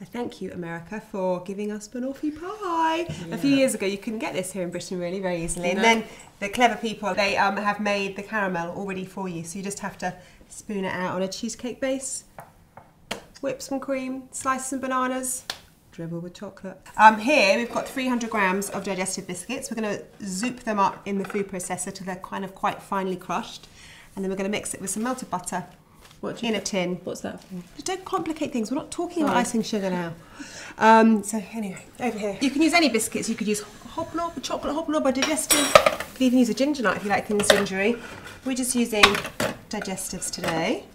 thank you, America, for giving us Banoffee Pie. Yeah. A few years ago, you couldn't get this here in Britain really very easily. And then the clever people, they have made the caramel already for you. So you just have to spoon it out on a cheesecake base, whip some cream, slice some bananas, dribble with chocolate. Here we've got 300 grams of digestive biscuits. We're going to zoop them up in the food processor till they're kind of quite finely crushed. And then we're going to mix it with some melted butter in a tin. What's that for? Don't complicate things. We're not talking about icing sugar now. So anyway, over here. You can use any biscuits. You could use hobnob, chocolate hobnob or digestive. You could even use a ginger nut if you like things gingery. We're just using digestives today.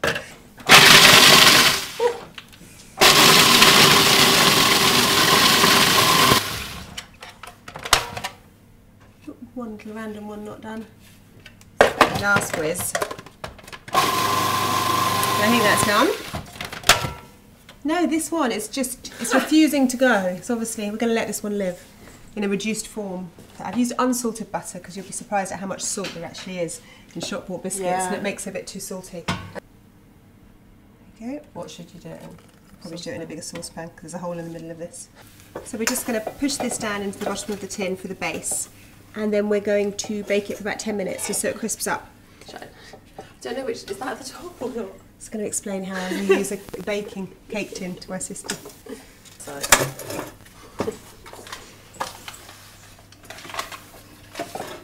One random one not done. Last Whizz. I think that's done. No, this one is just, it's refusing to go. So obviously we're going to let this one live in a reduced form. I've used unsalted butter because you'll be surprised at how much salt there actually is in shop bought biscuits, and it makes it a bit too salty. Okay, what should you do it in? Probably do it in a bigger saucepan because there's a hole in the middle of this. So we're just going to push this down into the bottom of the tin for the base, and then we're going to bake it for about 10 minutes just so it crisps up. I don't know which, is that at the top or not? It's going to explain how you use a baking cake tin to our sister.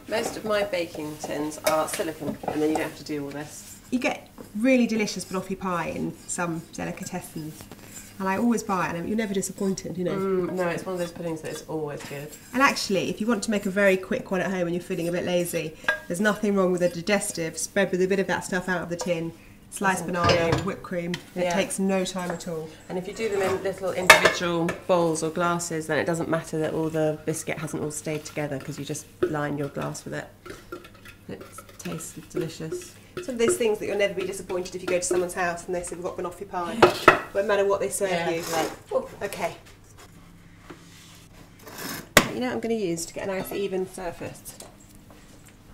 Most of my baking tins are silicone, and then you don't have to do all this. You get really delicious Banoffee pie in some delicatessens, and I always buy it, and you're never disappointed, you know. No, it's one of those puddings that is always good. And actually, if you want to make a very quick one at home and you're feeling a bit lazy, there's nothing wrong with a digestive. Spread with a bit of that stuff out of the tin, sliced banana, whipped cream. It takes no time at all. And if you do them in little individual bowls or glasses, then it doesn't matter that all the biscuit hasn't all stayed together because you just line your glass with it. It tastes delicious. Some of those things that you'll never be disappointed if you go to someone's house and they say we've got Banoffee pie. Won't matter what they serve you. Like, oh, okay. You know what I'm going to use to get a nice even surface?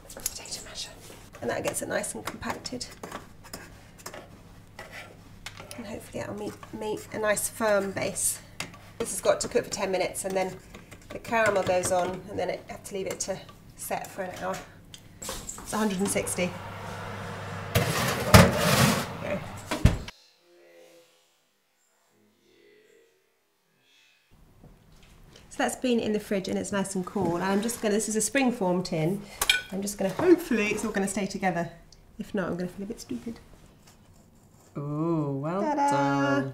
Potato masher. And that gets it nice and compacted. And hopefully that'll meet a nice firm base. This has got to cook for 10 minutes, and then the caramel goes on, and then I have to leave it to set for an hour. It's 160. Okay. So that's been in the fridge and it's nice and cool. And I'm just going to, this is a spring form tin. I'm just going to, hopefully it's all going to stay together. If not, I'm going to feel a bit stupid. Ooh, well done.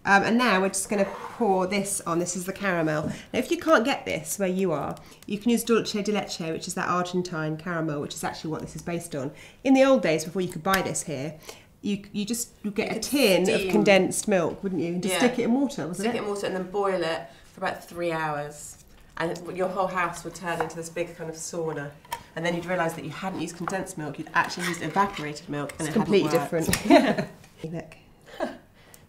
And now we're just going to pour this on. This is the caramel. Now, if you can't get this where you are, you can use dulce de leche, which is that Argentine caramel, which is actually what this is based on. In the old days, before you could buy this here, you get a tin of condensed milk, wouldn't you? And just stick it in water, wasn't it? Stick it in water and then boil it for about 3 hours. And your whole house would turn into this big kind of sauna. And then you'd realise that you hadn't used condensed milk, you'd actually used evaporated milk, and it's completely different. Look.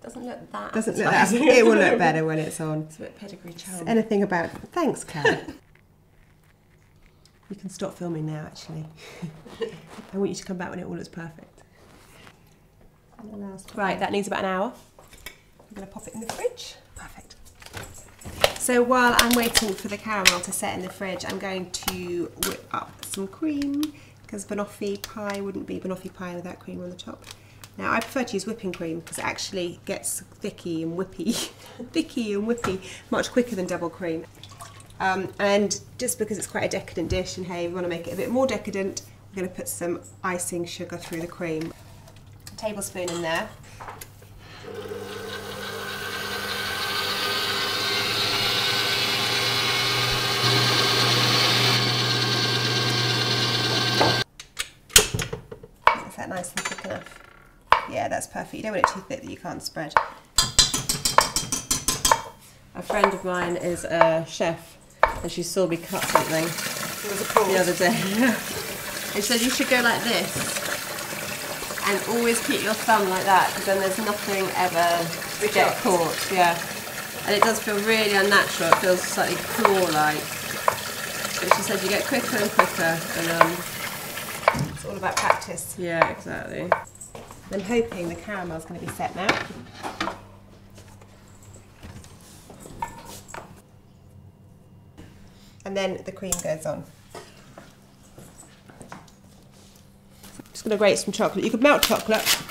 Doesn't look that. Doesn't look that. It will look better when it's on. It's a bit pedigree charm. Anything about? Thanks, Claire. You can stop filming now. Actually, I want you to come back when it all looks perfect. Right, that needs about an hour. I'm going to pop it in the fridge. Perfect. So while I'm waiting for the caramel to set in the fridge, I'm going to whip up some cream, because Banoffee pie wouldn't be Banoffee pie without cream on the top. Now I prefer to use whipping cream because it actually gets thicky and whippy, much quicker than double cream. And just because it's quite a decadent dish, and hey, we want to make it a bit more decadent, we're going to put some icing sugar through the cream. A tablespoon in there. Is that nice and thick enough? Yeah, that's perfect. You don't want it too thick that you can't spread. A friend of mine is a chef, and she saw me cut something the other day. And she said you should go like this, and always keep your thumb like that, because then there's nothing ever to get caught. Yeah, and it does feel really unnatural. It feels slightly claw-like. But she said you get quicker and quicker, and it's all about practice. Yeah, exactly. I'm hoping the caramel's going to be set now. and then the cream goes on. Just going to grate some chocolate. You could melt chocolate,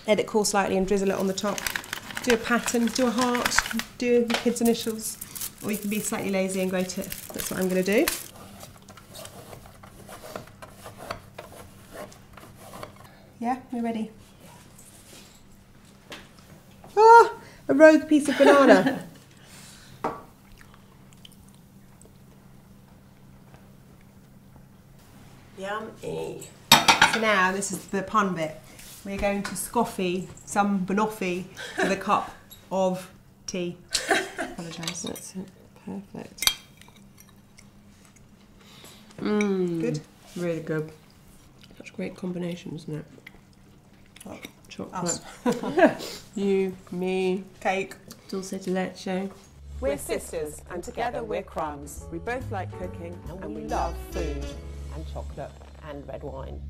let it cool slightly and drizzle it on the top. Do a pattern, do a heart, do the kids' initials, or you can be slightly lazy and grate it. That's what I'm going to do. Yeah, we're ready. Ah, a rogue piece of banana. Yummy. So now this is the pun bit. We're going to scoffy some banoffee with a cup of tea. Apologise. That's it. Perfect. Good? Really good. Such a great combination, isn't it? Oh, chocolate. You, me, cake, dulce de leche. We're sisters, and together we're Crumbs. We both like cooking And we love food and chocolate and red wine.